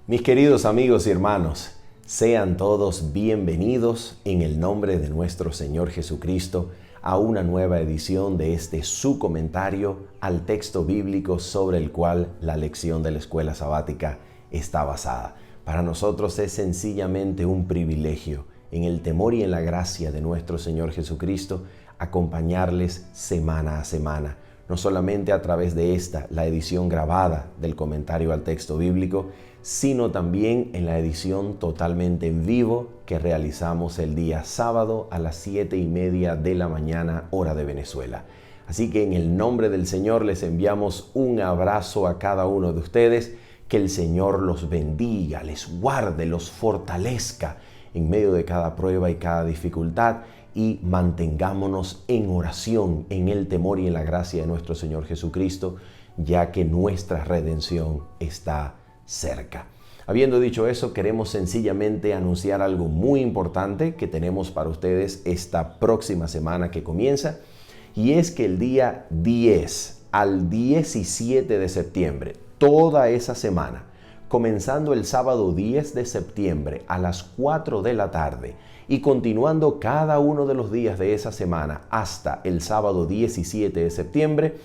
Mis queridos amigos y hermanos, sean todos bienvenidos en el nombre de nuestro Señor Jesucristo a una nueva edición de su comentario al texto bíblico sobre el cual la lección de la escuela sabática está basada. Para nosotros es sencillamente un privilegio, en el temor y en la gracia de nuestro Señor Jesucristo, acompañarles semana a semana, no solamente a través de la edición grabada del comentario al texto bíblico, sino también en la edición totalmente en vivo que realizamos el día sábado a las 7:30 de la mañana, hora de Venezuela. Así que en el nombre del Señor les enviamos un abrazo a cada uno de ustedes, que el Señor los bendiga, les guarde, los fortalezca en medio de cada prueba y cada dificultad, y mantengámonos en oración, en el temor y en la gracia de nuestro Señor Jesucristo, ya que nuestra redención está cerca. Habiendo dicho eso, queremos sencillamente anunciar algo muy importante que tenemos para ustedes esta próxima semana que comienza, y es que el día 10 al 17 de septiembre, toda esa semana, comenzando el sábado 10 de septiembre a las 4 de la tarde y continuando cada uno de los días de esa semana hasta el sábado 17 de septiembre,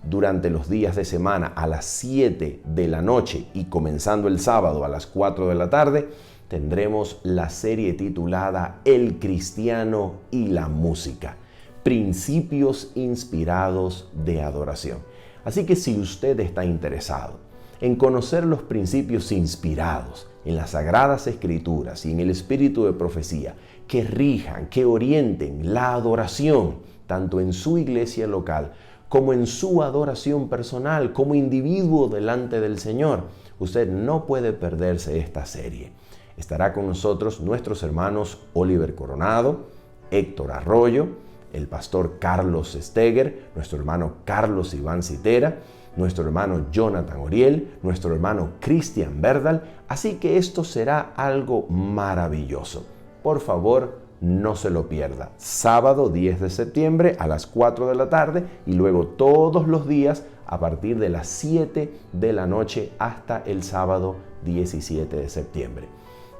durante los días de semana a las 7 de la noche y comenzando el sábado a las 4 de la tarde, tendremos la serie titulada El Cristiano y la Música, Principios Inspirados de Adoración. Así que si usted está interesado en conocer los principios inspirados en las Sagradas Escrituras y en el espíritu de profecía que rijan, que orienten la adoración, tanto en su iglesia local como en su adoración personal, como individuo delante del Señor, usted no puede perderse esta serie. Estará con nosotros nuestros hermanos Oliver Coronado, Héctor Arroyo, el pastor Carlos Steger, nuestro hermano Carlos Iván Citera, nuestro hermano Jonathan Oriel, nuestro hermano Cristian Verdal. Así que esto será algo maravilloso. Por favor, no se lo pierda. Sábado 10 de septiembre a las 4 de la tarde y luego todos los días a partir de las 7 de la noche hasta el sábado 17 de septiembre.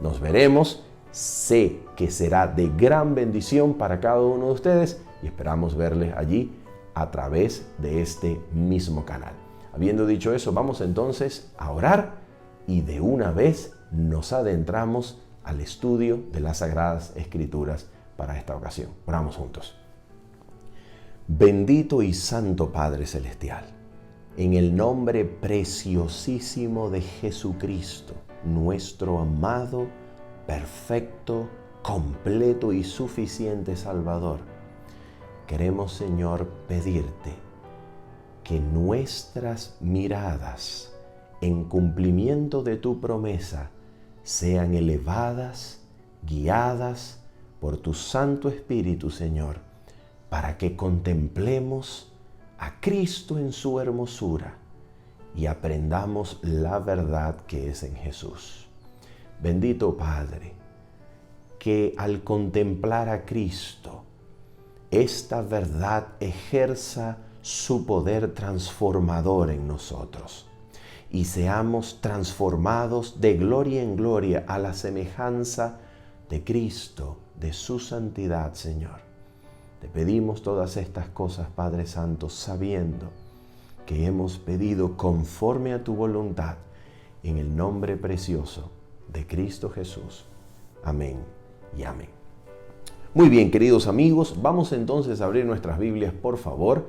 Nos veremos. Sé que será de gran bendición para cada uno de ustedes y esperamos verles allí a través de este mismo canal. Habiendo dicho eso, vamos entonces a orar y de una vez nos adentramos al estudio de las Sagradas Escrituras para esta ocasión. Oramos juntos. Bendito y santo Padre Celestial, en el nombre preciosísimo de Jesucristo, nuestro amado, perfecto, completo y suficiente Salvador, queremos, Señor, pedirte que nuestras miradas en cumplimiento de tu promesa sean elevadas, guiadas por tu Santo Espíritu, Señor, para que contemplemos a Cristo en su hermosura y aprendamos la verdad que es en Jesús. Bendito Padre, que al contemplar a Cristo, esta verdad ejerza su poder transformador en nosotros y seamos transformados de gloria en gloria a la semejanza de Cristo, de su santidad, Señor. Te pedimos todas estas cosas, Padre Santo, sabiendo que hemos pedido conforme a tu voluntad, en el nombre precioso de Cristo Jesús. Amén y amén. Muy bien, queridos amigos, vamos entonces a abrir nuestras Biblias, por favor,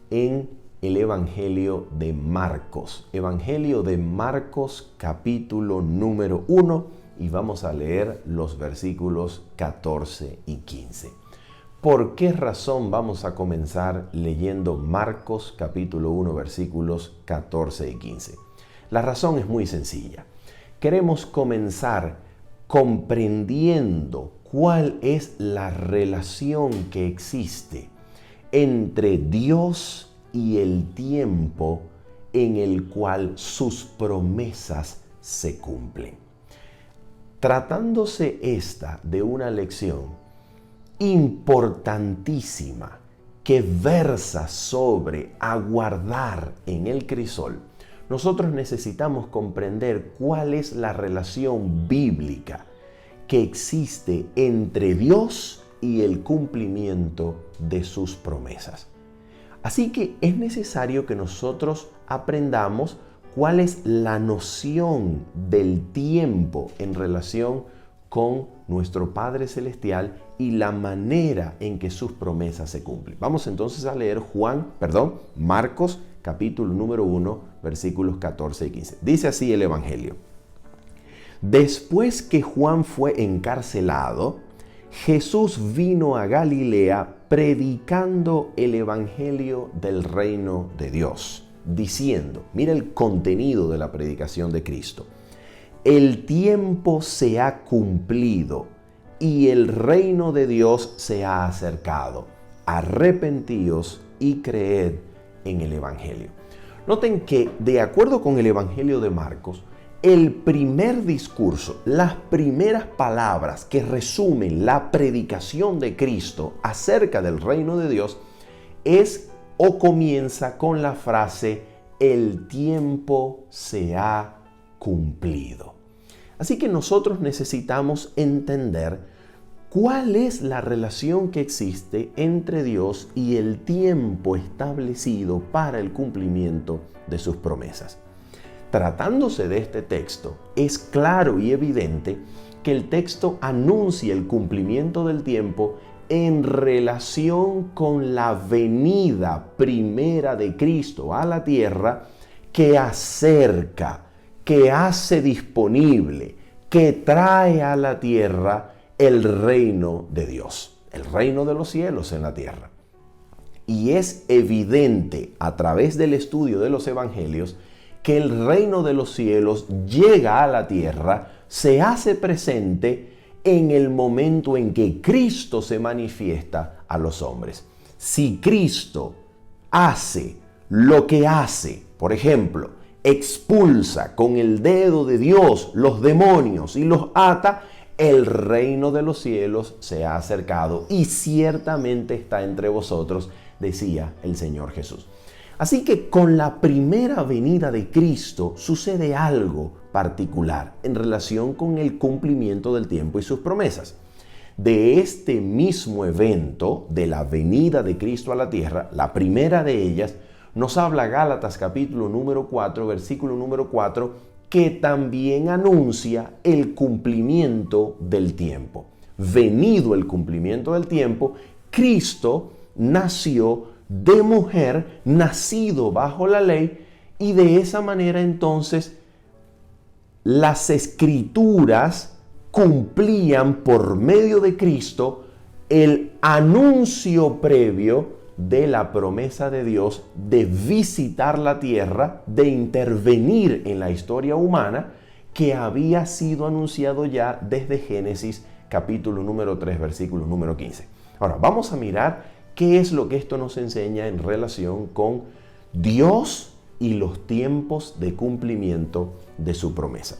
en el Evangelio de Marcos. Evangelio de Marcos, capítulo número 1, y vamos a leer los versículos 14 y 15. ¿Por qué razón vamos a comenzar leyendo Marcos, capítulo 1, versículos 14 y 15? La razón es muy sencilla. Queremos comenzar comprendiendo cuál es la relación que existe entre Dios y el tiempo en el cual sus promesas se cumplen. Tratándose de una lección importantísima que versa sobre aguardar en el crisol, nosotros necesitamos comprender cuál es la relación bíblica que existe entre Dios y el cumplimiento de sus promesas. Así que es necesario que nosotros aprendamos cuál es la noción del tiempo en relación con nuestro Padre Celestial y la manera en que sus promesas se cumplen. Vamos entonces a leer Marcos capítulo número 1, versículos 14 y 15. Dice así el Evangelio. Después que Juan fue encarcelado, Jesús vino a Galilea predicando el Evangelio del reino de Dios, diciendo, mira el contenido de la predicación de Cristo: el tiempo se ha cumplido y el reino de Dios se ha acercado. Arrepentíos y creed en el Evangelio. Noten que, de acuerdo con el Evangelio de Marcos, el primer discurso, las primeras palabras que resumen la predicación de Cristo acerca del reino de Dios es o comienza con la frase: el tiempo se ha cumplido. Así que nosotros necesitamos entender cuál es la relación que existe entre Dios y el tiempo establecido para el cumplimiento de sus promesas. Tratándose de este texto, es claro y evidente que el texto anuncia el cumplimiento del tiempo en relación con la venida primera de Cristo a la tierra, que acerca, que hace disponible, que trae a la tierra el reino de Dios, el reino de los cielos en la tierra. Y es evidente a través del estudio de los evangelios que el reino de los cielos llega a la tierra, se hace presente en el momento en que Cristo se manifiesta a los hombres. Si Cristo hace lo que hace, por ejemplo, expulsa con el dedo de Dios los demonios y los ata, el reino de los cielos se ha acercado y ciertamente está entre vosotros, decía el Señor Jesús. Así que con la primera venida de Cristo sucede algo particular en relación con el cumplimiento del tiempo y sus promesas. De este mismo evento, de la venida de Cristo a la tierra, la primera de ellas, nos habla Gálatas capítulo número 4, versículo número 4, que también anuncia el cumplimiento del tiempo. Venido el cumplimiento del tiempo, Cristo nació de mujer, nacido bajo la ley, y de esa manera entonces las escrituras cumplían por medio de Cristo el anuncio previo de la promesa de Dios de visitar la tierra, de intervenir en la historia humana, que había sido anunciado ya desde Génesis capítulo número 3, versículo número 15. Ahora, vamos a mirar qué es lo que esto nos enseña en relación con Dios y los tiempos de cumplimiento de su promesa.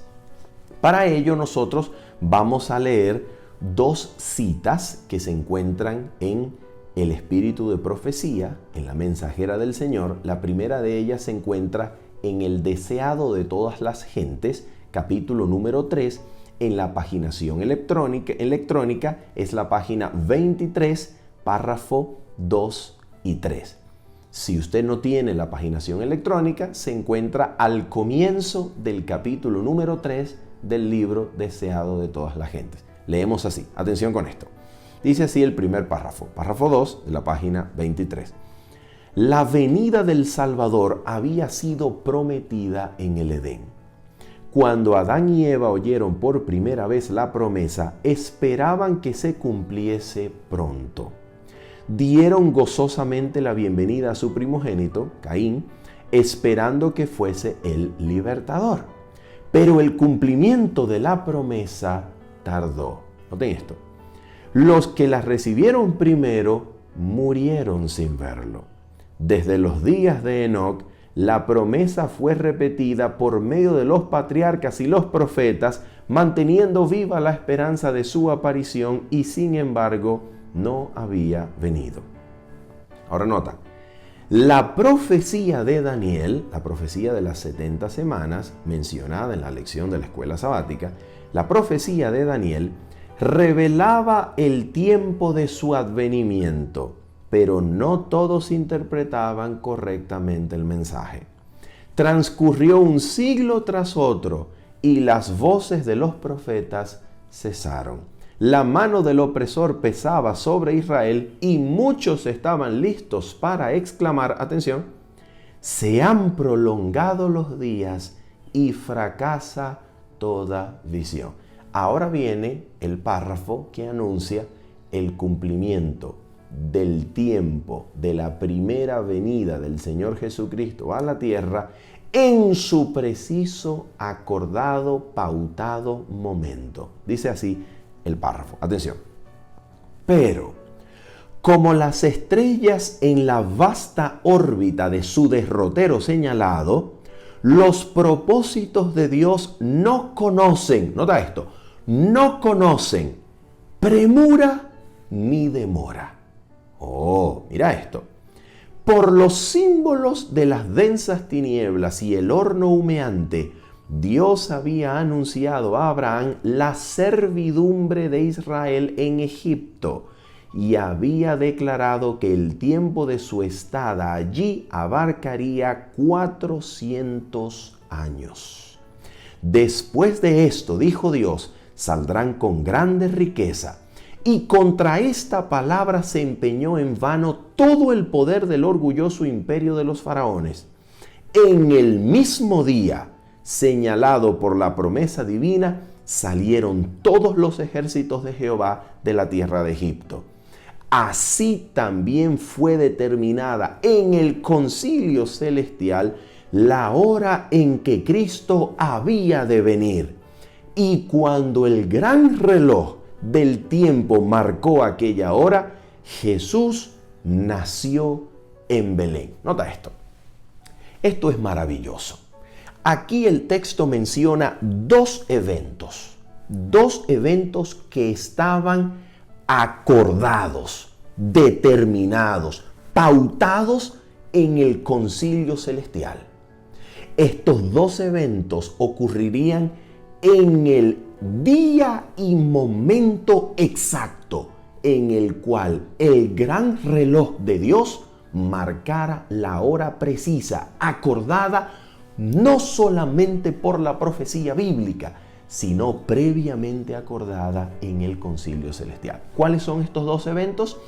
Para ello, nosotros vamos a leer dos citas que se encuentran en el Espíritu de Profecía, en la Mensajera del Señor. La primera de ellas se encuentra en el Deseado de todas las gentes, capítulo número 3, en la paginación electrónica, es la página 23, párrafo 2 y 3. Si usted no tiene la paginación electrónica, se encuentra al comienzo del capítulo número 3 del libro Deseado de todas las gentes. Leemos así, atención con esto. Dice así el primer párrafo, párrafo 2 de la página 23. La venida del Salvador había sido prometida en el Edén. Cuando Adán y Eva oyeron por primera vez la promesa, esperaban que se cumpliese pronto. Dieron gozosamente la bienvenida a su primogénito, Caín, esperando que fuese el libertador. Pero el cumplimiento de la promesa tardó. Noten esto. Los que la recibieron primero murieron sin verlo. Desde los días de Enoc, la promesa fue repetida por medio de los patriarcas y los profetas, manteniendo viva la esperanza de su aparición, y sin embargo no había venido. Ahora nota, La profecía de Daniel, la profecía de las 70 semanas mencionada en la lección de la escuela sabática, la profecía de Daniel revelaba el tiempo de su advenimiento, pero no todos interpretaban correctamente el mensaje. Transcurrió un siglo tras otro y las voces de los profetas cesaron. La mano del opresor pesaba sobre Israel y muchos estaban listos para exclamar, atención, se han prolongado los días y fracasa toda visión. Ahora viene el párrafo que anuncia el cumplimiento del tiempo de la primera venida del Señor Jesucristo a la tierra en su preciso, acordado, pautado momento. Dice así el párrafo. Atención. Pero, como las estrellas en la vasta órbita de su derrotero señalado, los propósitos de Dios no conocen, nota esto, no conocen premura ni demora. Oh, mira esto. Por los símbolos de las densas tinieblas y el horno humeante, Dios había anunciado a Abraham la servidumbre de Israel en Egipto y había declarado que el tiempo de su estada allí abarcaría 400 años. Después de esto, dijo Dios, saldrán con grande riqueza. Y contra esta palabra se empeñó en vano todo el poder del orgulloso imperio de los faraones. En el mismo día, señalado por la promesa divina, salieron todos los ejércitos de Jehová de la tierra de Egipto. Así también fue determinada en el concilio celestial la hora en que Cristo había de venir. Y cuando el gran reloj del tiempo marcó aquella hora, Jesús nació en Belén. Nota esto. Esto es maravilloso. Aquí el texto menciona dos eventos que estaban acordados, determinados, pautados en el concilio celestial. Estos dos eventos ocurrirían en el día y momento exacto en el cual el gran reloj de Dios marcara la hora precisa, acordada no solamente por la profecía bíblica, sino previamente acordada en el concilio celestial. ¿Cuáles son estos dos eventos?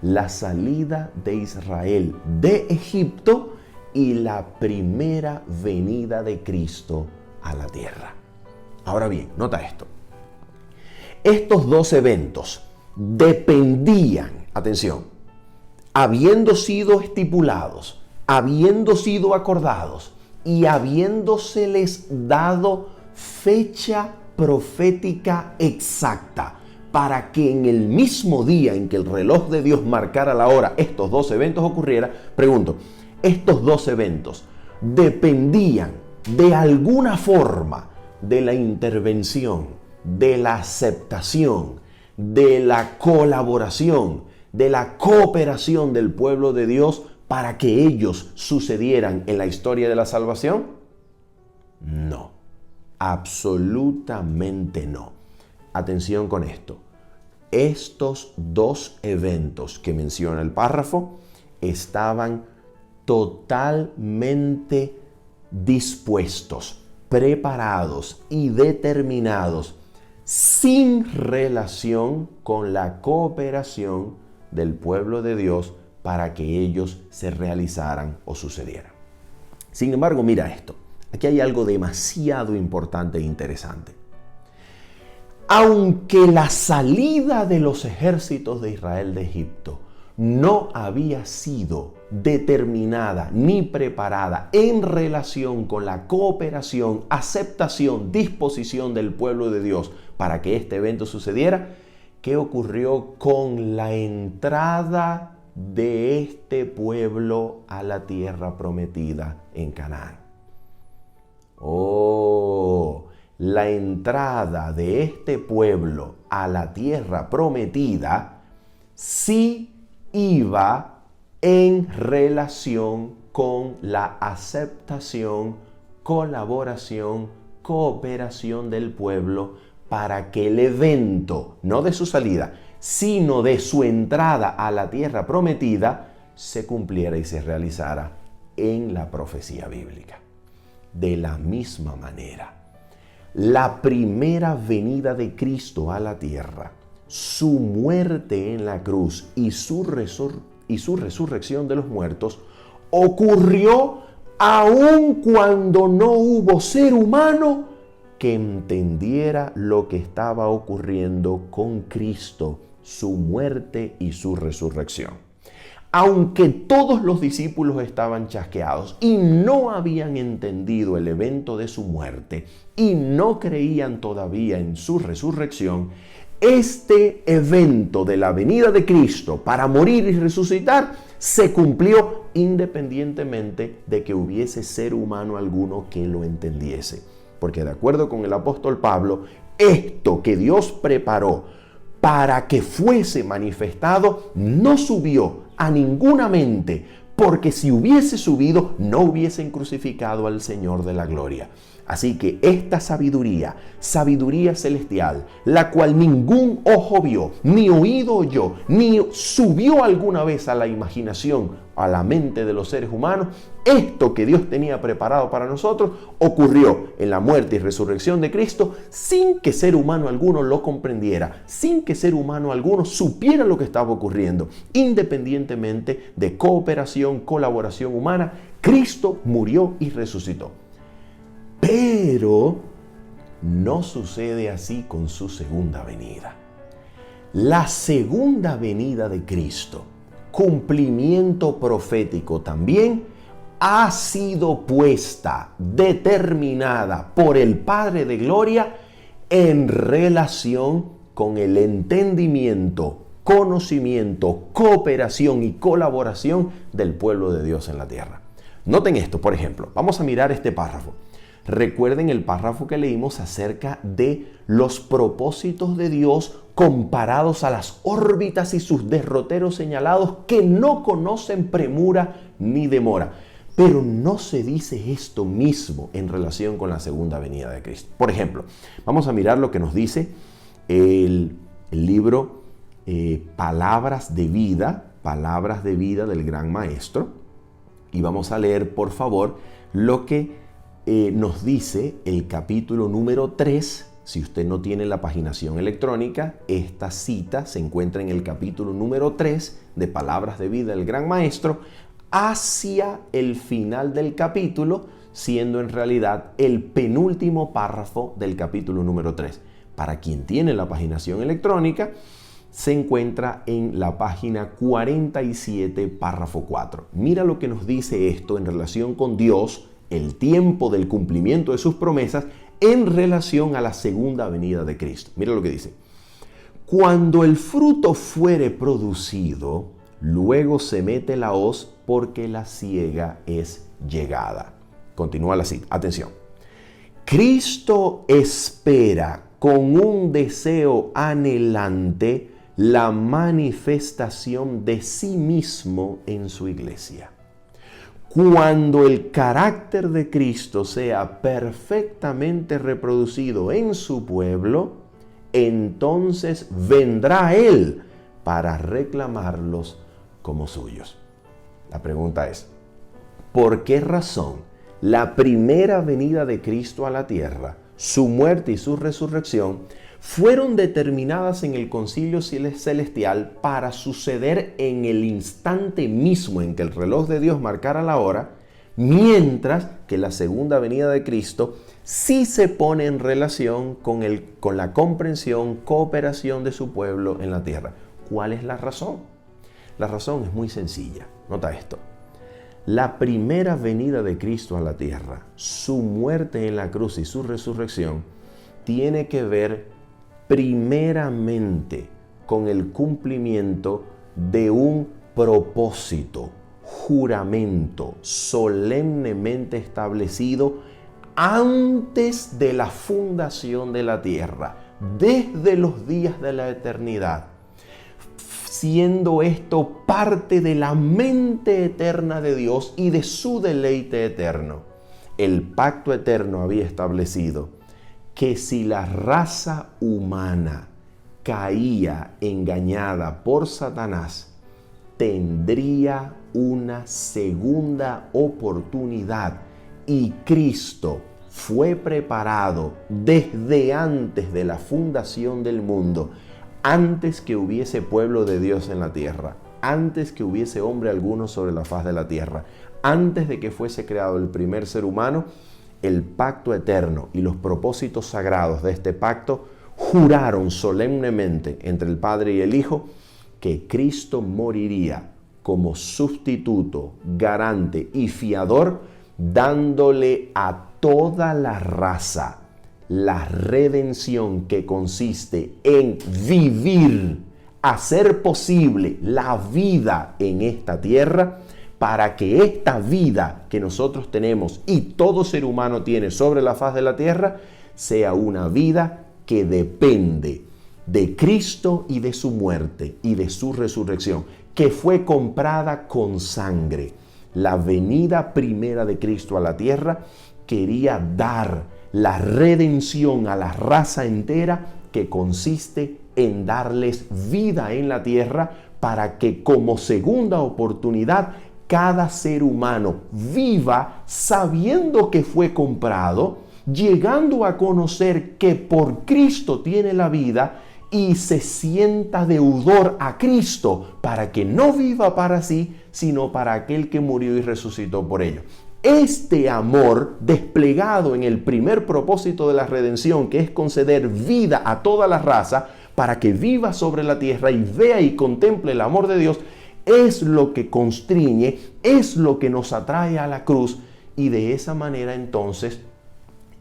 La salida de Israel de Egipto y la primera venida de Cristo a la tierra. Ahora bien, nota esto. Estos dos eventos dependían, atención, habiendo sido estipulados, habiendo sido acordados y habiéndoseles dado fecha profética exacta para que en el mismo día en que el reloj de Dios marcara la hora, estos dos eventos ocurrieran. Pregunto, estos dos eventos dependían de alguna forma de la intervención, de la aceptación, de la colaboración, de la cooperación del pueblo de Dios para que ellos sucedieran en la historia de la salvación? No, absolutamente no. Atención con esto. Estos dos eventos que menciona el párrafo estaban totalmente dispuestos, preparados y determinados sin relación con la cooperación del pueblo de Dios para que ellos se realizaran o sucedieran. Sin embargo, mira esto. Aquí hay algo demasiado importante e interesante. Aunque la salida de los ejércitos de Israel de Egipto no había sido determinada ni preparada en relación con la cooperación, aceptación, disposición del pueblo de Dios para que este evento sucediera, ¿qué ocurrió con la entrada de este pueblo a la tierra prometida en Canaán? La entrada de este pueblo a la tierra prometida sí iba en relación con la aceptación, colaboración, cooperación del pueblo para que el evento, no de su salida, sino de su entrada a la tierra prometida, se cumpliera y se realizara en la profecía bíblica. De la misma manera, la primera venida de Cristo a la tierra, su muerte en la cruz y su resurrección de los muertos ocurrió aun cuando no hubo ser humano que entendiera lo que estaba ocurriendo con Cristo, su muerte y su resurrección. Aunque todos los discípulos estaban chasqueados y no habían entendido el evento de su muerte y no creían todavía en su resurrección, este evento de la venida de Cristo para morir y resucitar se cumplió independientemente de que hubiese ser humano alguno que lo entendiese. Porque de acuerdo con el apóstol Pablo, esto que Dios preparó para que fuese manifestado no subió a ninguna mente, porque si hubiese subido no hubiesen crucificado al Señor de la gloria. Así que esta sabiduría celestial, la cual ningún ojo vio, ni oído oyó, ni subió alguna vez a la imaginación, a la mente de los seres humanos, esto que Dios tenía preparado para nosotros ocurrió en la muerte y resurrección de Cristo sin que ser humano alguno lo comprendiera, sin que ser humano alguno supiera lo que estaba ocurriendo. Independientemente de cooperación, colaboración humana, Cristo murió y resucitó. Pero no sucede así con su segunda venida. La segunda venida de Cristo, cumplimiento profético también, ha sido puesta, determinada por el Padre de Gloria en relación con el entendimiento, conocimiento, cooperación y colaboración del pueblo de Dios en la tierra. Noten esto, por ejemplo, vamos a mirar este párrafo. Recuerden el párrafo que leímos acerca de los propósitos de Dios comparados a las órbitas y sus derroteros señalados que no conocen premura ni demora. Pero no se dice esto mismo en relación con la segunda venida de Cristo. Por ejemplo, vamos a mirar lo que nos dice el libro Palabras de Vida del Gran Maestro. Y vamos a leer, por favor, lo que nos dice el capítulo número 3. Si usted no tiene la paginación electrónica, esta cita se encuentra en el capítulo número 3 de Palabras de Vida del Gran Maestro, hacia el final del capítulo, siendo en realidad el penúltimo párrafo del capítulo número 3. Para quien tiene la paginación electrónica, se encuentra en la página 47, párrafo 4. Mira lo que nos dice esto en relación con Dios, el tiempo del cumplimiento de sus promesas en relación a la segunda venida de Cristo. Mira lo que dice. Cuando el fruto fuere producido, luego se mete la hoz porque la siega es llegada. Continúa la cita. Atención. Cristo espera con un deseo anhelante la manifestación de sí mismo en su iglesia. Cuando el carácter de Cristo sea perfectamente reproducido en su pueblo, entonces vendrá Él para reclamarlos como suyos. La pregunta es, ¿por qué razón la primera venida de Cristo a la tierra, su muerte y su resurrección, fueron determinadas en el concilio celestial para suceder en el instante mismo en que el reloj de Dios marcara la hora, mientras que la segunda venida de Cristo sí se pone en relación con la comprensión, cooperación de su pueblo en la tierra? ¿Cuál es la razón? La razón es muy sencilla. Nota esto. La primera venida de Cristo a la tierra, su muerte en la cruz y su resurrección, tiene que ver primeramente con el cumplimiento de un propósito, juramento solemnemente establecido antes de la fundación de la tierra, desde los días de la eternidad, siendo esto parte de la mente eterna de Dios y de su deleite eterno. El pacto eterno había establecido que si la raza humana caía engañada por Satanás, tendría una segunda oportunidad, y Cristo fue preparado desde antes de la fundación del mundo, antes que hubiese pueblo de Dios en la tierra, antes que hubiese hombre alguno sobre la faz de la tierra, antes de que fuese creado el primer ser humano. El pacto eterno y los propósitos sagrados de este pacto juraron solemnemente entre el Padre y el Hijo que Cristo moriría como sustituto, garante y fiador, dándole a toda la raza la redención que consiste en vivir, hacer posible la vida en esta tierra, para que esta vida que nosotros tenemos y todo ser humano tiene sobre la faz de la tierra sea una vida que depende de Cristo y de su muerte y de su resurrección, que fue comprada con sangre. La venida primera de Cristo a la tierra quería dar la redención a la raza entera, que consiste en darles vida en la tierra, para que como segunda oportunidad cada ser humano viva sabiendo que fue comprado, llegando a conocer que por Cristo tiene la vida y se sienta deudor a Cristo, para que no viva para sí, sino para aquel que murió y resucitó por ello. Este amor desplegado en el primer propósito de la redención, que es conceder vida a toda la raza para que viva sobre la tierra y vea y contemple el amor de Dios, es lo que constriñe, es lo que nos atrae a la cruz. Y de esa manera entonces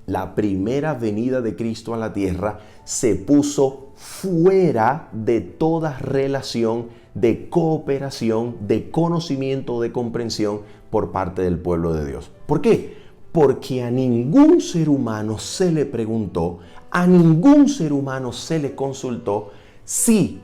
la primera venida de Cristo a la tierra se puso fuera de toda relación de cooperación, de conocimiento, de comprensión por parte del pueblo de Dios. ¿Por qué? Porque a ningún ser humano se le preguntó, a ningún ser humano se le consultó si,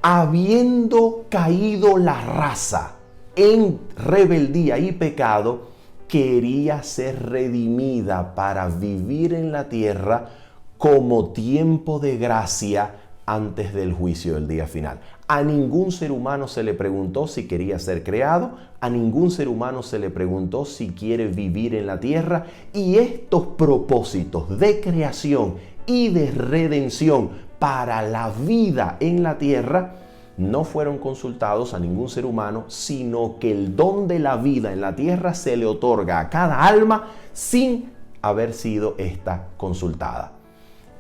habiendo caído la raza en rebeldía y pecado, quería ser redimida para vivir en la tierra como tiempo de gracia antes del juicio del día final. A ningún ser humano se le preguntó si quería ser creado, a ningún ser humano se le preguntó si quiere vivir en la tierra, y estos propósitos de creación y de redención para la vida en la tierra no fueron consultados a ningún ser humano, sino que el don de la vida en la tierra se le otorga a cada alma sin haber sido ésta consultada.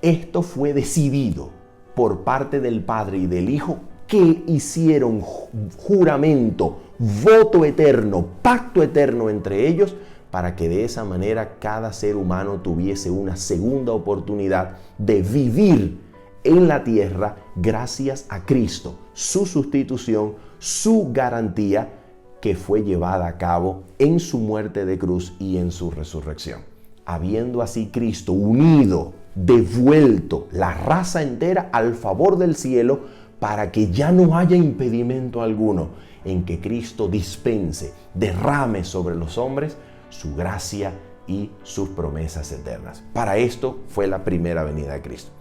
Esto fue decidido por parte del Padre y del Hijo, que hicieron juramento, voto eterno, pacto eterno entre ellos, para que de esa manera cada ser humano tuviese una segunda oportunidad de vivir en la tierra gracias a Cristo, su sustitución, su garantía, que fue llevada a cabo en su muerte de cruz y en su resurrección. Habiendo así Cristo unido, devuelto la raza entera al favor del cielo, para que ya no haya impedimento alguno en que Cristo dispense, derrame sobre los hombres su gracia y sus promesas eternas. Para esto fue la primera venida de Cristo.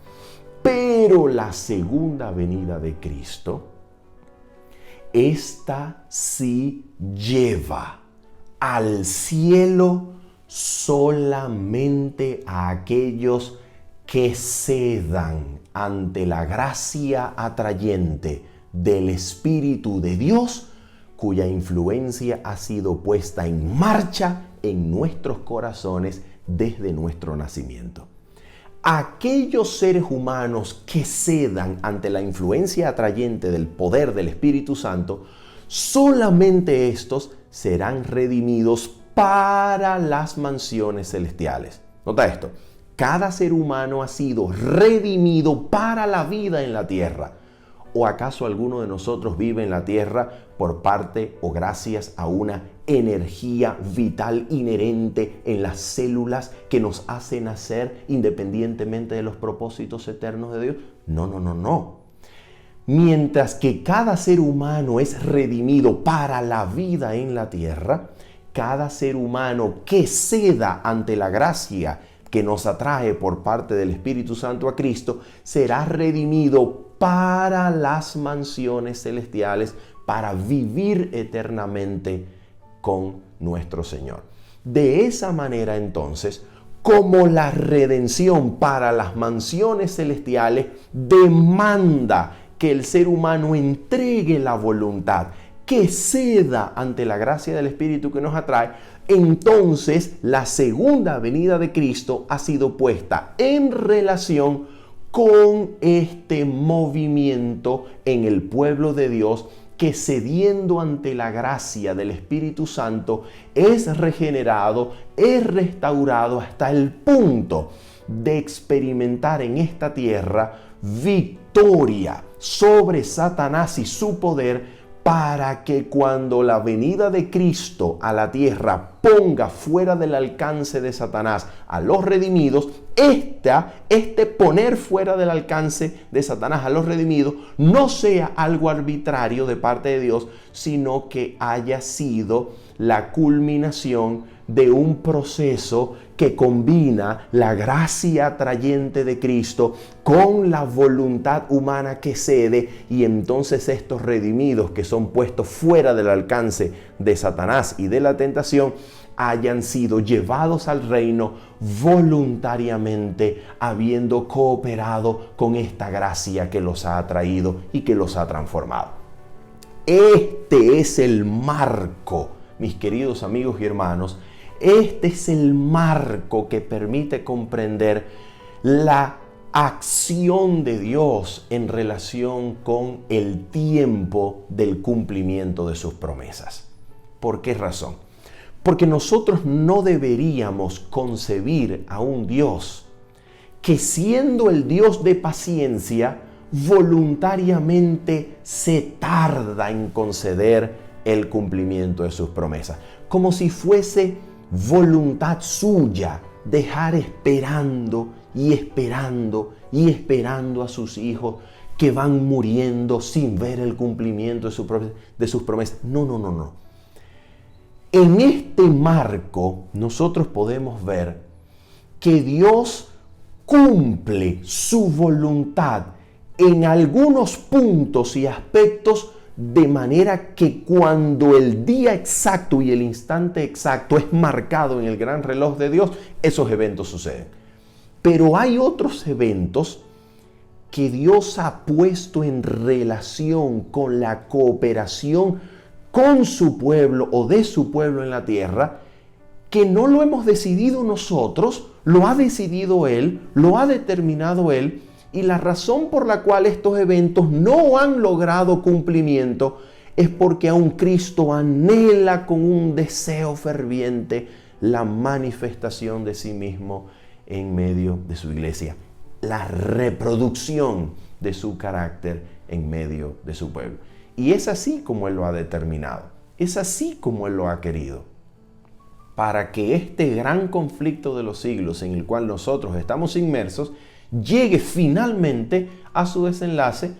Pero la segunda venida de Cristo, esta sí lleva al cielo solamente a aquellos que cedan ante la gracia atrayente del Espíritu de Dios, cuya influencia ha sido puesta en marcha en nuestros corazones desde nuestro nacimiento. Aquellos seres humanos que cedan ante la influencia atrayente del poder del Espíritu Santo, solamente estos serán redimidos para las mansiones celestiales. Nota esto. Cada ser humano ha sido redimido para la vida en la tierra. ¿O acaso alguno de nosotros vive en la tierra por parte o gracias a una energía vital inherente en las células que nos hace nacer independientemente de los propósitos eternos de Dios? No. Mientras que cada ser humano es redimido para la vida en la tierra, cada ser humano que ceda ante la gracia que nos atrae por parte del Espíritu Santo a Cristo, será redimido para las mansiones celestiales, para vivir eternamente con nuestro Señor. De esa manera, entonces, como la redención para las mansiones celestiales demanda que el ser humano entregue la voluntad, que ceda ante la gracia del Espíritu que nos atrae, entonces la segunda venida de Cristo ha sido puesta en relación con este movimiento en el pueblo de Dios que, cediendo ante la gracia del Espíritu Santo, es regenerado, es restaurado hasta el punto de experimentar en esta tierra victoria sobre Satanás y su poder, para que cuando la venida de Cristo a la tierra ponga fuera del alcance de Satanás a los redimidos, este poner fuera del alcance de Satanás a los redimidos no sea algo arbitrario de parte de Dios, sino que haya sido la culminación de un proceso que combina la gracia atrayente de Cristo con la voluntad humana que cede, y entonces estos redimidos que son puestos fuera del alcance de Satanás y de la tentación hayan sido llevados al reino voluntariamente, habiendo cooperado con esta gracia que los ha atraído y que los ha transformado. Este es el marco, mis queridos amigos y hermanos. Este es el marco que permite comprender la acción de Dios en relación con el tiempo del cumplimiento de sus promesas. ¿Por qué razón? Porque nosotros no deberíamos concebir a un Dios que, siendo el Dios de paciencia, voluntariamente se tarda en conceder el cumplimiento de sus promesas, como si fuese voluntad suya dejar esperando y esperando y esperando a sus hijos que van muriendo sin ver el cumplimiento de sus promesas. No. En este marco nosotros podemos ver que Dios cumple su voluntad en algunos puntos y aspectos, de manera que cuando el día exacto y el instante exacto es marcado en el gran reloj de Dios, esos eventos suceden. Pero hay otros eventos que Dios ha puesto en relación con la cooperación con su pueblo o de su pueblo en la tierra, que no lo hemos decidido nosotros, lo ha decidido Él, lo ha determinado Él. Y la razón por la cual estos eventos no han logrado cumplimiento es porque aún Cristo anhela con un deseo ferviente la manifestación de sí mismo en medio de su iglesia, la reproducción de su carácter en medio de su pueblo. Y es así como Él lo ha determinado, es así como Él lo ha querido, para que este gran conflicto de los siglos en el cual nosotros estamos inmersos llegue finalmente a su desenlace,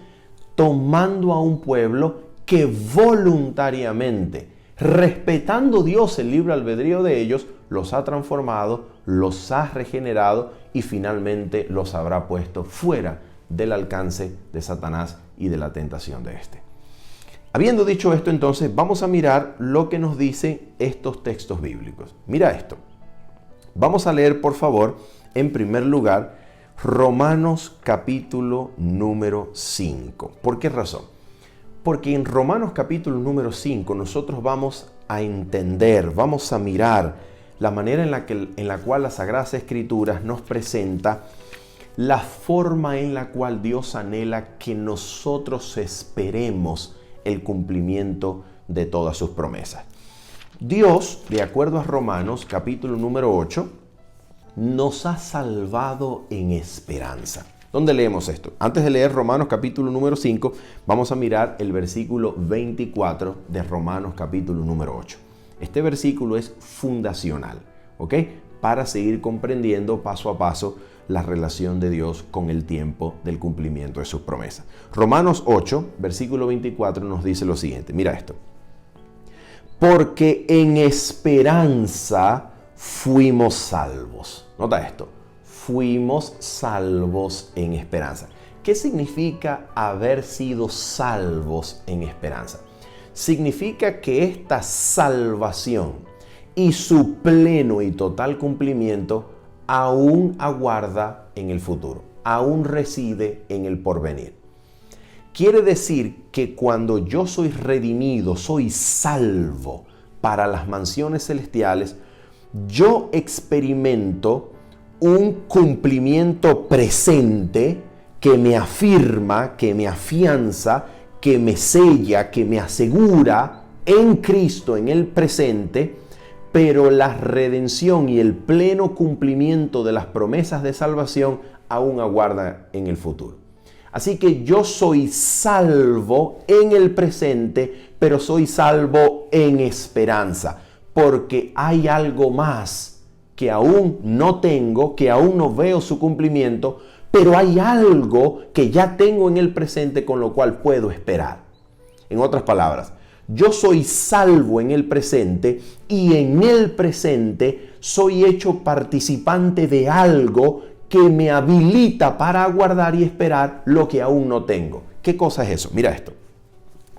tomando a un pueblo que voluntariamente, respetando Dios el libre albedrío de ellos, los ha transformado, los ha regenerado y finalmente los habrá puesto fuera del alcance de Satanás y de la tentación de éste. Habiendo dicho esto, entonces vamos a mirar lo que nos dicen estos textos bíblicos. Mira esto. Vamos a leer, por favor, en primer lugar, Romanos capítulo número 5. ¿Por qué razón? Porque en Romanos capítulo número 5 nosotros vamos a entender, vamos a mirar la manera en la cual las Sagradas Escrituras nos presenta la forma en la cual Dios anhela que nosotros esperemos el cumplimiento de todas sus promesas. Dios, de acuerdo a Romanos capítulo número 8, nos ha salvado en esperanza. ¿Dónde leemos esto? Antes de leer Romanos capítulo número 5, vamos a mirar el versículo 24 de Romanos capítulo número 8. Este versículo es fundacional, ¿ok? para seguir comprendiendo paso a paso la relación de Dios con el tiempo del cumplimiento de sus promesas. Romanos 8, versículo 24 nos dice lo siguiente, mira esto. Porque en esperanza fuimos salvos. Nota esto, fuimos salvos en esperanza. ¿Qué significa haber sido salvos en esperanza? Significa que esta salvación y su pleno y total cumplimiento aún aguarda en el futuro, aún reside en el porvenir. Quiere decir que cuando yo soy redimido, soy salvo para las mansiones celestiales, yo experimento un cumplimiento presente que me afirma, que me afianza, que me sella, que me asegura en Cristo, en el presente, pero la redención y el pleno cumplimiento de las promesas de salvación aún aguarda en el futuro. Así que yo soy salvo en el presente, pero soy salvo en esperanza, porque hay algo más que aún no tengo, que aún no veo su cumplimiento, pero hay algo que ya tengo en el presente con lo cual puedo esperar. En otras palabras, yo soy salvo en el presente y en el presente soy hecho participante de algo que me habilita para aguardar y esperar lo que aún no tengo. ¿Qué cosa es eso? Mira esto.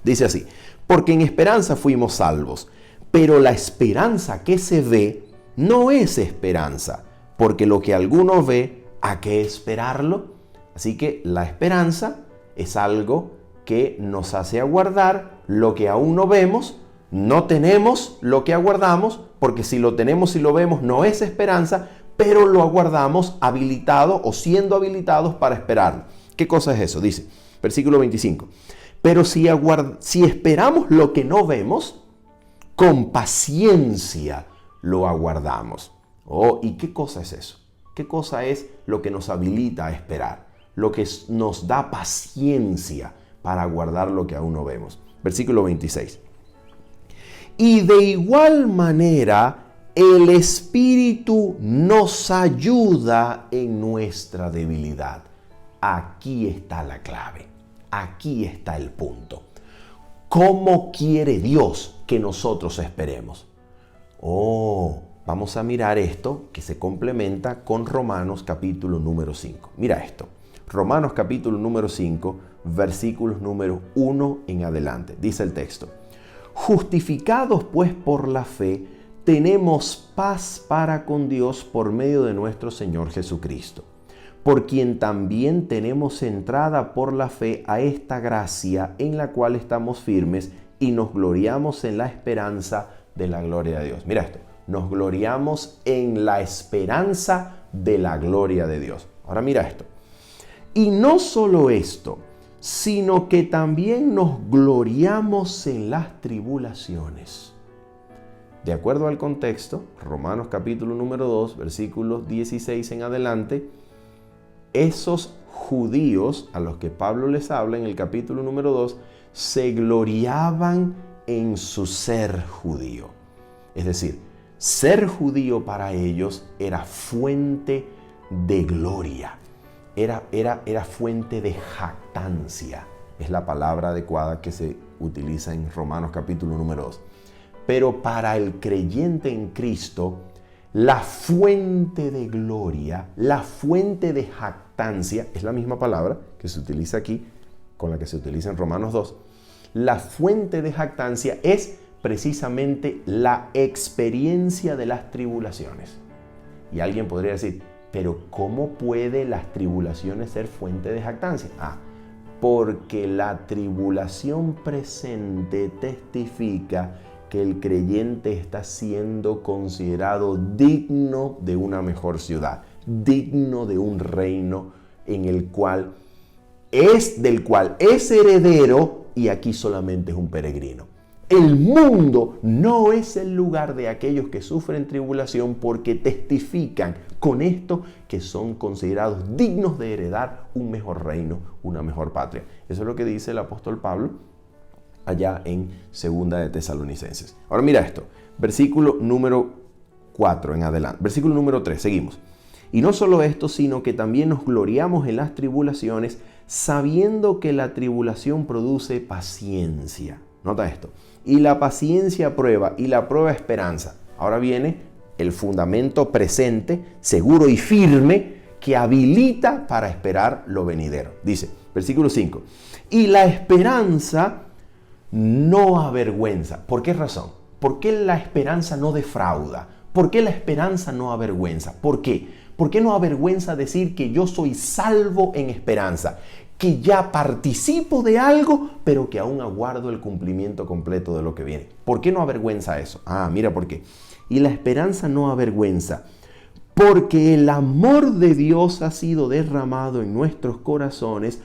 Dice así, porque en esperanza fuimos salvos, pero la esperanza que se ve no es esperanza, porque lo que alguno ve, ¿a qué esperarlo? Así que la esperanza es algo que nos hace aguardar lo que aún no vemos, no tenemos lo que aguardamos, porque si lo tenemos y lo vemos no es esperanza, pero lo aguardamos habilitado o siendo habilitados para esperarlo. ¿Qué cosa es eso? Dice, versículo 25, pero si esperamos lo que no vemos, con paciencia lo aguardamos. Oh, ¿y qué cosa es eso? ¿Qué cosa es lo que nos habilita a esperar? Lo que nos da paciencia para aguardar lo que aún no vemos. Versículo 26. Y de igual manera, el Espíritu nos ayuda en nuestra debilidad. Aquí está la clave. Aquí está el punto. ¿Cómo quiere Dios que nosotros esperemos? Vamos a mirar esto que se complementa con Romanos capítulo número 5. Mira esto. Romanos capítulo número 5, versículos número 1 en adelante. Dice el texto. Justificados pues por la fe, tenemos paz para con Dios por medio de nuestro Señor Jesucristo, por quien también tenemos entrada por la fe a esta gracia en la cual estamos firmes y nos gloriamos en la esperanza de la gloria de Dios. Mira esto, nos gloriamos en la esperanza de la gloria de Dios. Ahora mira esto. Y no solo esto, sino que también nos gloriamos en las tribulaciones. De acuerdo al contexto, Romanos capítulo número 2, versículos 16 en adelante, esos judíos a los que Pablo les habla en el capítulo número 2, se gloriaban en su ser judío. Es decir, ser judío para ellos era fuente de gloria, era fuente de jactancia. Es la palabra adecuada que se utiliza en Romanos capítulo número 2. Pero para el creyente en Cristo, la fuente de gloria, la fuente de jactancia, es la misma palabra que se utiliza aquí, con la que se utiliza en Romanos 2. La fuente de jactancia es precisamente la experiencia de las tribulaciones. Y alguien podría decir, pero ¿cómo puede las tribulaciones ser fuente de jactancia? Porque la tribulación presente testifica que el creyente está siendo considerado digno de una mejor ciudad, digno de un reino del cual es heredero y aquí solamente es un peregrino. El mundo no es el lugar de aquellos que sufren tribulación porque testifican con esto que son considerados dignos de heredar un mejor reino, una mejor patria. Eso es lo que dice el apóstol Pablo allá en Segunda de Tesalonicenses. Ahora mira esto, versículo número 4 en adelante. Versículo número 3, seguimos. Y no solo esto, sino que también nos gloriamos en las tribulaciones, sabiendo que la tribulación produce paciencia. Nota esto. Y la paciencia prueba, y la prueba esperanza. Ahora viene el fundamento presente, seguro y firme, que habilita para esperar lo venidero. Dice, versículo 5. Y la esperanza no avergüenza. ¿Por qué razón? ¿Por qué la esperanza no defrauda? ¿Por qué la esperanza no avergüenza? ¿Por qué? ¿Por qué no avergüenza decir que yo soy salvo en esperanza? Que ya participo de algo, pero que aún aguardo el cumplimiento completo de lo que viene. ¿Por qué no avergüenza eso? Mira por qué. Y la esperanza no avergüenza, porque el amor de Dios ha sido derramado en nuestros corazones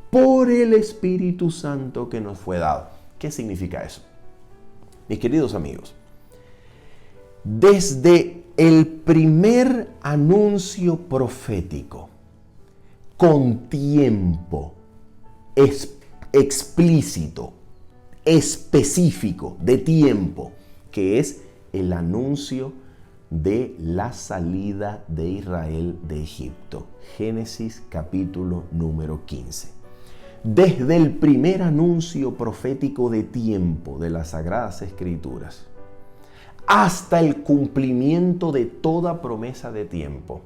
por el Espíritu Santo que nos fue dado. ¿Qué significa eso? Mis queridos amigos, desde el primer anuncio profético, con tiempo explícito, específico, de tiempo, que es el anuncio de la salida de Israel de Egipto. Génesis capítulo número 15. Desde el primer anuncio profético de tiempo de las Sagradas Escrituras hasta el cumplimiento de toda promesa de tiempo,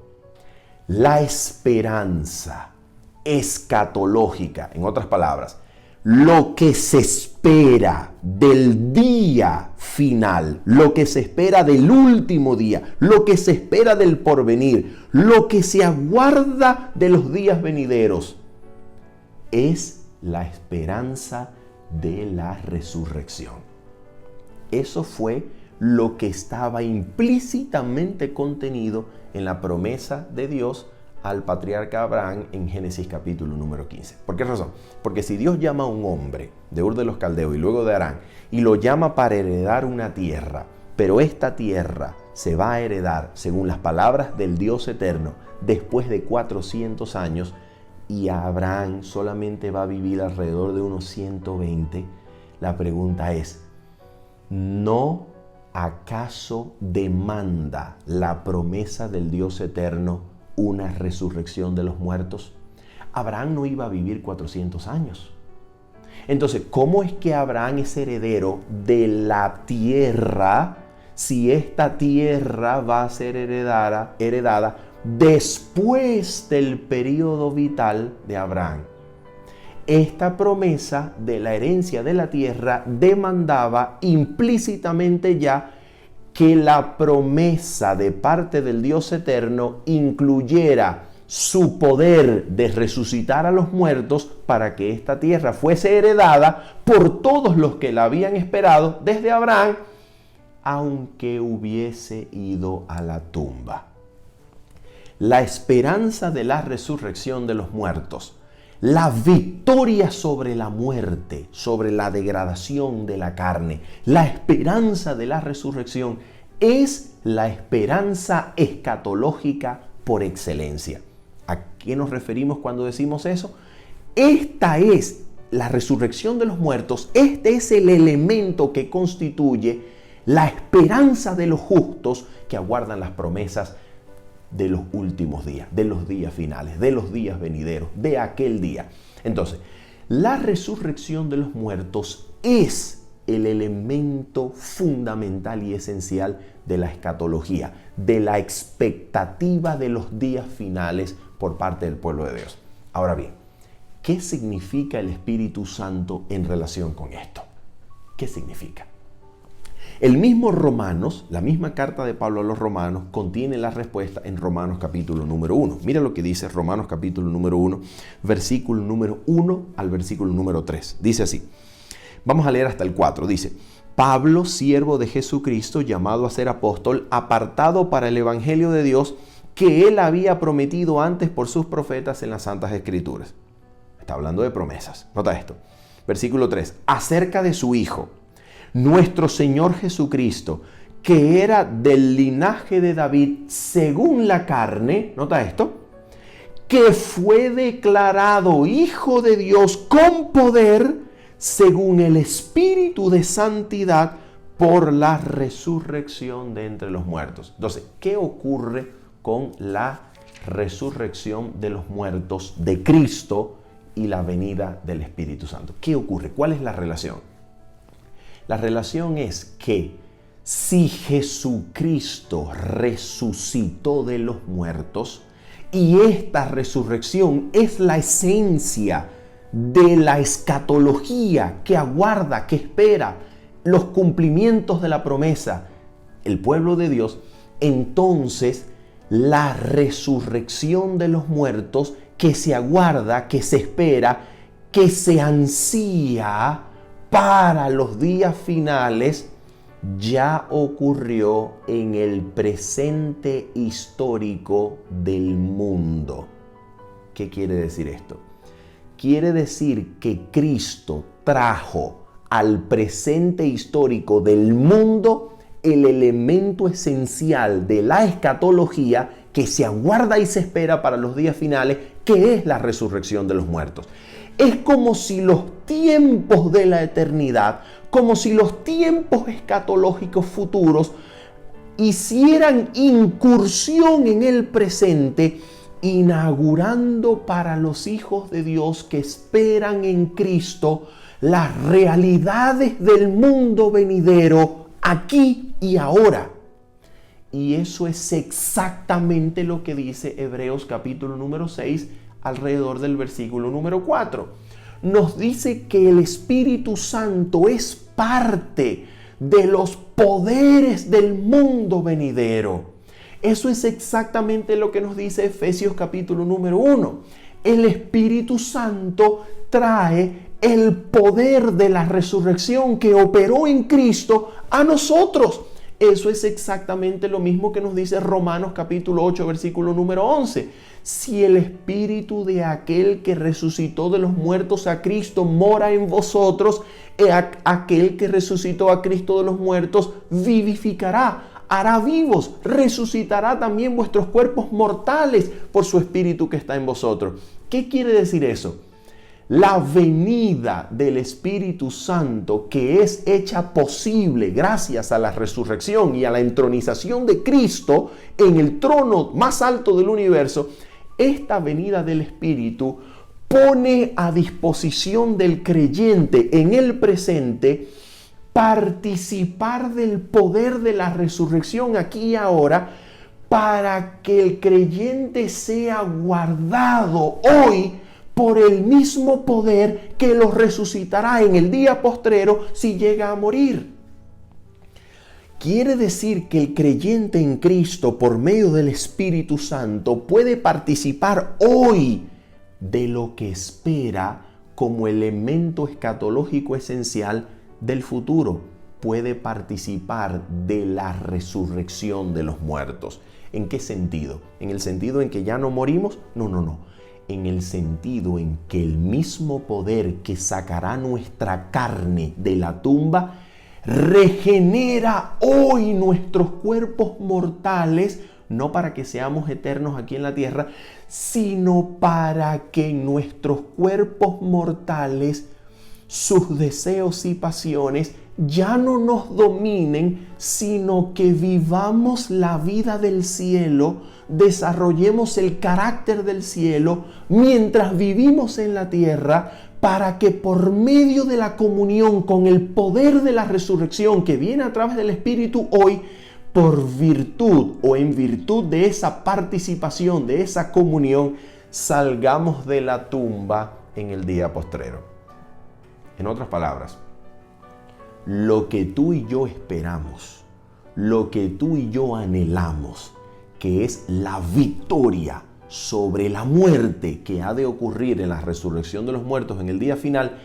la esperanza escatológica, en otras palabras, lo que se espera del día final, lo que se espera del último día, lo que se espera del porvenir, lo que se aguarda de los días venideros, es la esperanza de la resurrección. Eso fue lo que estaba implícitamente contenido en la promesa de Dios al patriarca Abraham en Génesis capítulo número 15. ¿Por qué razón? Porque si Dios llama a un hombre de Ur de los Caldeos y luego de Harán y lo llama para heredar una tierra, pero esta tierra se va a heredar según las palabras del Dios eterno después de 400 años y Abraham solamente va a vivir alrededor de unos 120, la pregunta es, ¿no acaso demanda la promesa del Dios eterno una resurrección de los muertos? Abraham no iba a vivir 400 años. Entonces, ¿cómo es que Abraham es heredero de la tierra si esta tierra va a ser heredada después del periodo vital de Abraham? Esta promesa de la herencia de la tierra demandaba implícitamente ya que la promesa de parte del Dios eterno incluyera su poder de resucitar a los muertos para que esta tierra fuese heredada por todos los que la habían esperado desde Abraham, aunque hubiese ido a la tumba. La esperanza de la resurrección de los muertos, la victoria sobre la muerte, sobre la degradación de la carne, la esperanza de la resurrección es la esperanza escatológica por excelencia. ¿A qué nos referimos cuando decimos eso? Esta es la resurrección de los muertos, este es el elemento que constituye la esperanza de los justos que aguardan las promesas de los últimos días, de los días finales, de los días venideros, de aquel día. Entonces, la resurrección de los muertos es el elemento fundamental y esencial de la escatología, de la expectativa de los días finales por parte del pueblo de Dios. Ahora bien, ¿qué significa el Espíritu Santo en relación con esto? ¿Qué significa? El mismo Romanos, la misma carta de Pablo a los Romanos, contiene la respuesta en Romanos capítulo número 1. Mira lo que dice Romanos capítulo número 1, versículo número 1 al versículo número 3. Dice así, vamos a leer hasta el 4. Dice, Pablo, siervo de Jesucristo, llamado a ser apóstol, apartado para el evangelio de Dios, que él había prometido antes por sus profetas en las Santas Escrituras. Está hablando de promesas. Nota esto. Versículo 3. Acerca de su Hijo, nuestro Señor Jesucristo, que era del linaje de David según la carne, nota esto, que fue declarado Hijo de Dios con poder según el Espíritu de Santidad por la resurrección de entre los muertos. Entonces, ¿qué ocurre con la resurrección de los muertos de Cristo y la venida del Espíritu Santo? ¿Qué ocurre? ¿Cuál es la relación? La relación es que si Jesucristo resucitó de los muertos, y esta resurrección es la esencia de la escatología que aguarda, que espera los cumplimientos de la promesa, el pueblo de Dios, entonces la resurrección de los muertos que se aguarda, que se espera, que se ansía para los días finales, ya ocurrió en el presente histórico del mundo. ¿Qué quiere decir esto? Quiere decir que Cristo trajo al presente histórico del mundo el elemento esencial de la escatología que se aguarda y se espera para los días finales, que es la resurrección de los muertos. Es como si los tiempos de la eternidad, como si los tiempos escatológicos futuros hicieran incursión en el presente, inaugurando para los hijos de Dios que esperan en Cristo las realidades del mundo venidero aquí y ahora. Y eso es exactamente lo que dice Hebreos capítulo número 6, alrededor del versículo número 4. Nos dice que el Espíritu Santo es parte de los poderes del mundo venidero. Eso es exactamente lo que nos dice Efesios capítulo número 1. El Espíritu Santo trae el poder de la resurrección que operó en Cristo a nosotros. Eso es exactamente lo mismo que nos dice Romanos capítulo 8, versículo número 11. Si el Espíritu de aquel que resucitó de los muertos a Cristo mora en vosotros, aquel que resucitó a Cristo de los muertos vivificará, hará vivos, resucitará también vuestros cuerpos mortales por su Espíritu que está en vosotros. ¿Qué quiere decir eso? La venida del Espíritu Santo, que es hecha posible gracias a la resurrección y a la entronización de Cristo en el trono más alto del universo, esta venida del Espíritu pone a disposición del creyente en el presente participar del poder de la resurrección aquí y ahora, para que el creyente sea guardado hoy por el mismo poder que lo resucitará en el día postrero si llega a morir. Quiere decir que el creyente en Cristo, por medio del Espíritu Santo, puede participar hoy de lo que espera como elemento escatológico esencial del futuro. Puede participar de la resurrección de los muertos. ¿En qué sentido? ¿En el sentido en que ya no morimos? No. En el sentido en que el mismo poder que sacará nuestra carne de la tumba regenera hoy nuestros cuerpos mortales, no para que seamos eternos aquí en la tierra, sino para que en nuestros cuerpos mortales sus deseos y pasiones ya no nos dominen, sino que vivamos la vida del cielo, desarrollemos el carácter del cielo mientras vivimos en la tierra, para que por medio de la comunión con el poder de la resurrección que viene a través del Espíritu hoy, por virtud o en virtud de esa participación, de esa comunión, salgamos de la tumba en el día postrero. En otras palabras, lo que tú y yo esperamos, lo que tú y yo anhelamos, que es la victoria sobre la muerte que ha de ocurrir en la resurrección de los muertos en el día final,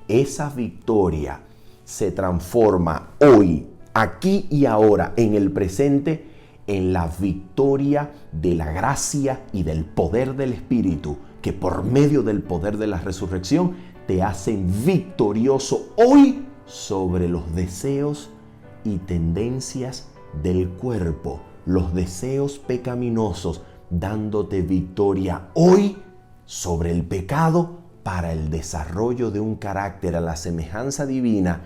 esa victoria se transforma hoy, aquí y ahora, en el presente, en la victoria de la gracia y del poder del Espíritu, que por medio del poder de la resurrección te hacen victorioso hoy sobre los deseos y tendencias del cuerpo, los deseos pecaminosos, dándote victoria hoy sobre el pecado para el desarrollo de un carácter a la semejanza divina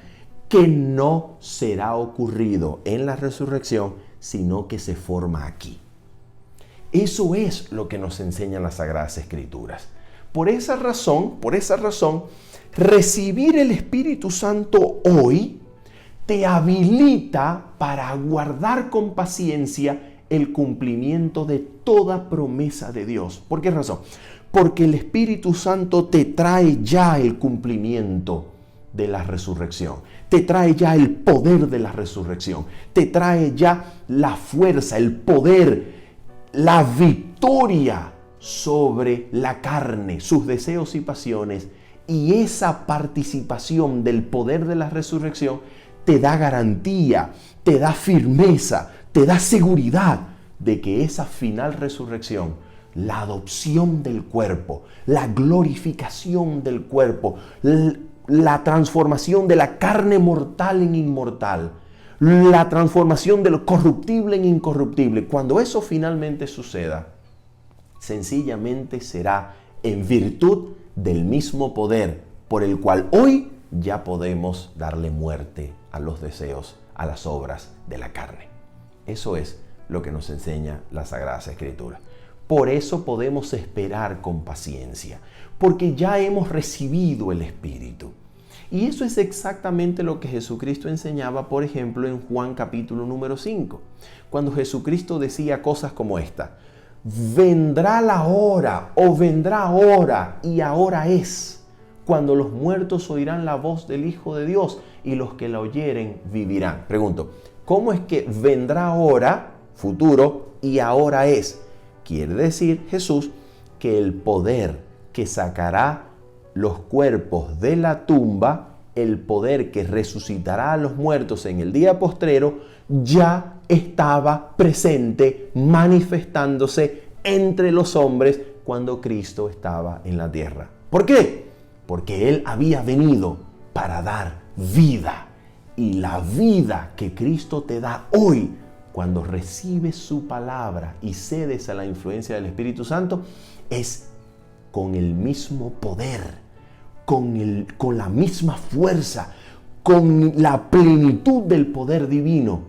que no será ocurrido en la resurrección, sino que se forma aquí. Eso es lo que nos enseñan las Sagradas Escrituras. Por esa razón, recibir el Espíritu Santo hoy te habilita para aguardar con paciencia el cumplimiento de toda promesa de Dios. ¿Por qué razón? Porque el Espíritu Santo te trae ya el cumplimiento de la resurrección. Te trae ya el poder de la resurrección. Te trae ya la fuerza, el poder, la victoria sobre la carne, sus deseos y pasiones. Y esa participación del poder de la resurrección te da garantía, te da firmeza, te da seguridad de que esa final resurrección, la adopción del cuerpo, la glorificación del cuerpo, la transformación de la carne mortal en inmortal, la transformación de lo corruptible en incorruptible, cuando eso finalmente suceda, sencillamente será en virtud del mismo poder por el cual hoy ya podemos darle muerte a los deseos, a las obras de la carne. Eso es lo que nos enseña las Sagradas Escrituras. Por eso podemos esperar con paciencia, porque ya hemos recibido el Espíritu. Y eso es exactamente lo que Jesucristo enseñaba, por ejemplo, en Juan capítulo número 5, cuando Jesucristo decía cosas como esta: vendrá la hora, o vendrá ahora, y ahora es, cuando los muertos oirán la voz del Hijo de Dios, y los que la oyeren vivirán. Pregunto, ¿cómo es que vendrá ahora, futuro, y ahora es? Quiere decir Jesús que el poder que sacará los cuerpos de la tumba, el poder que resucitará a los muertos en el día postrero, ya estaba presente, manifestándose entre los hombres cuando Cristo estaba en la tierra. ¿Por qué? Porque Él había venido para dar vida. Y la vida que Cristo te da hoy, cuando recibes su palabra y cedes a la influencia del Espíritu Santo, es con el mismo poder, con la misma fuerza, con la plenitud del poder divino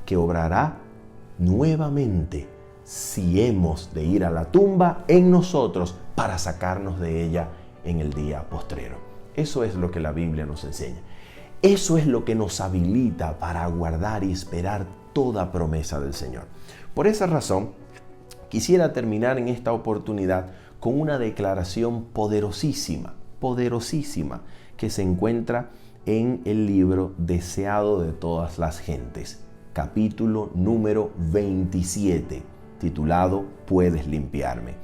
que obrará nuevamente si hemos de ir a la tumba en nosotros para sacarnos de ella en el día postrero. Eso es lo que la Biblia nos enseña. Eso es lo que nos habilita para aguardar y esperar toda promesa del Señor. Por esa razón, quisiera terminar en esta oportunidad con una declaración poderosísima, que se encuentra en el libro Deseado de todas las gentes, capítulo número 27, titulado Puedes limpiarme.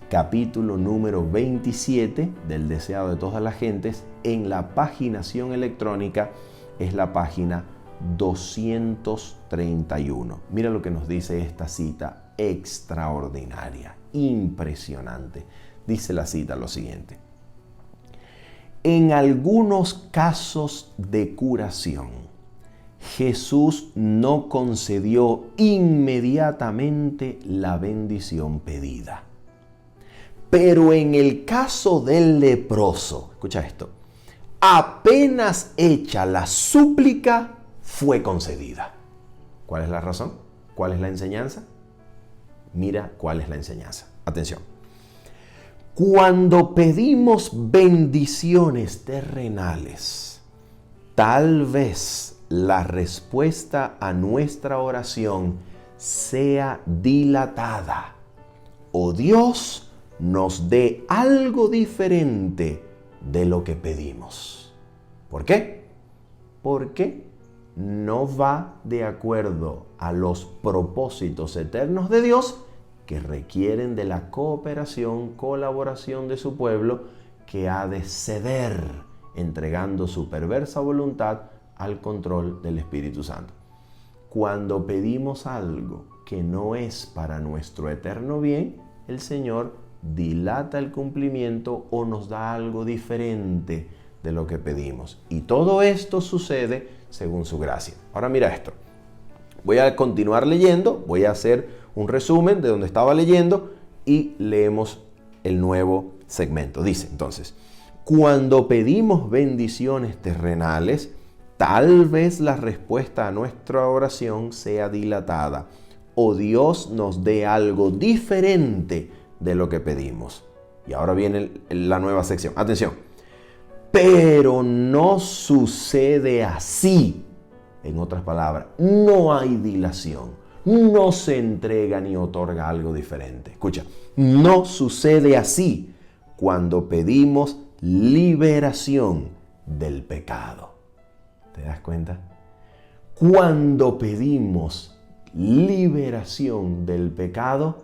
Capítulo número 27 del Deseado de todas las gentes, en la paginación electrónica es la página 231. Mira lo que nos dice esta cita extraordinaria, impresionante. Dice la cita lo siguiente: en algunos casos de curación, Jesús no concedió inmediatamente la bendición pedida. Pero en el caso del leproso, escucha esto, apenas hecha la súplica, fue concedida. ¿Cuál es la razón? ¿Cuál es la enseñanza? Mira cuál es la enseñanza. Atención. Cuando pedimos bendiciones terrenales, tal vez la respuesta a nuestra oración sea dilatada o Dios nos dé algo diferente de lo que pedimos. ¿Por qué? Porque no va de acuerdo a los propósitos eternos de Dios, que requieren de la cooperación, colaboración de su pueblo, que ha de ceder, entregando su perversa voluntad al control del Espíritu Santo. Cuando pedimos algo que no es para nuestro eterno bien, el Señor dilata el cumplimiento o nos da algo diferente de lo que pedimos. Y todo esto sucede según su gracia. Ahora mira esto. Voy a continuar leyendo, voy a hacer un resumen de donde estaba leyendo y leemos el nuevo segmento. Dice entonces: cuando pedimos bendiciones terrenales, tal vez la respuesta a nuestra oración sea dilatada o Dios nos dé algo diferente de lo que pedimos. Y ahora viene la nueva sección. Atención. Pero no sucede así. En otras palabras, no hay dilación. No se entrega ni otorga algo diferente. Escucha, no sucede así cuando pedimos liberación del pecado. ¿Te das cuenta? Cuando pedimos liberación del pecado,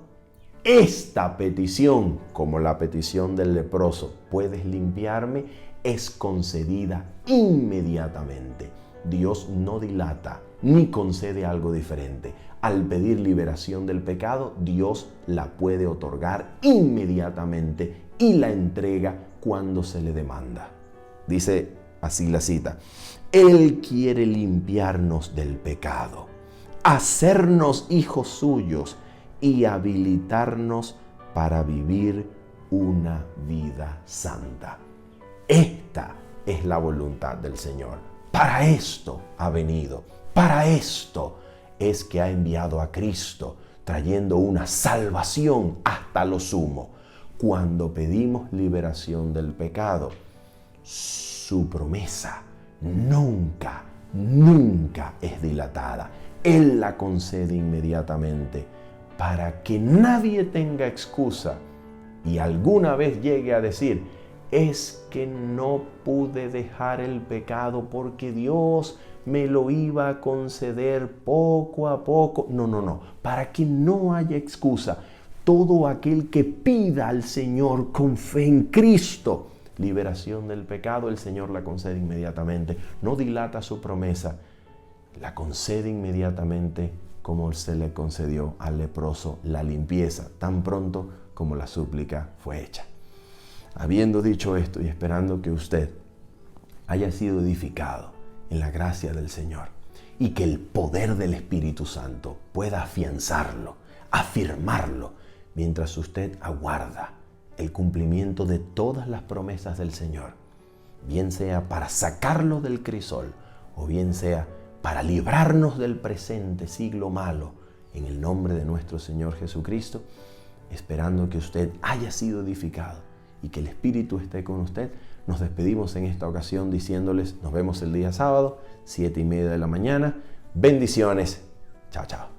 esta petición, como la petición del leproso, ¿puedes limpiarme?, es concedida inmediatamente. Dios no dilata ni concede algo diferente. Al pedir liberación del pecado, Dios la puede otorgar inmediatamente y la entrega cuando se le demanda. Dice así la cita: Él quiere limpiarnos del pecado, hacernos hijos suyos y habilitarnos para vivir una vida santa. Esta es la voluntad del Señor. Para esto ha venido. Para esto es que ha enviado a Cristo, trayendo una salvación hasta lo sumo. Cuando pedimos liberación del pecado, su promesa nunca es dilatada. Él la concede inmediatamente para que nadie tenga excusa y alguna vez llegue a decir: es que no pude dejar el pecado porque Dios me lo iba a conceder poco a poco. No. Para que no haya excusa, todo aquel que pida al Señor con fe en Cristo liberación del pecado, el Señor la concede inmediatamente. No dilata su promesa, la concede inmediatamente, como se le concedió al leproso la limpieza, tan pronto como la súplica fue hecha. Habiendo dicho esto y esperando que usted haya sido edificado en la gracia del Señor y que el poder del Espíritu Santo pueda afianzarlo, afirmarlo, mientras usted aguarda el cumplimiento de todas las promesas del Señor, bien sea para sacarlo del crisol o bien sea para librarnos del presente siglo malo, en el nombre de nuestro Señor Jesucristo, esperando que usted haya sido edificado y que el Espíritu esté con usted, nos despedimos en esta ocasión diciéndoles: nos vemos el día sábado, 7:30 de la mañana. Bendiciones. Chao.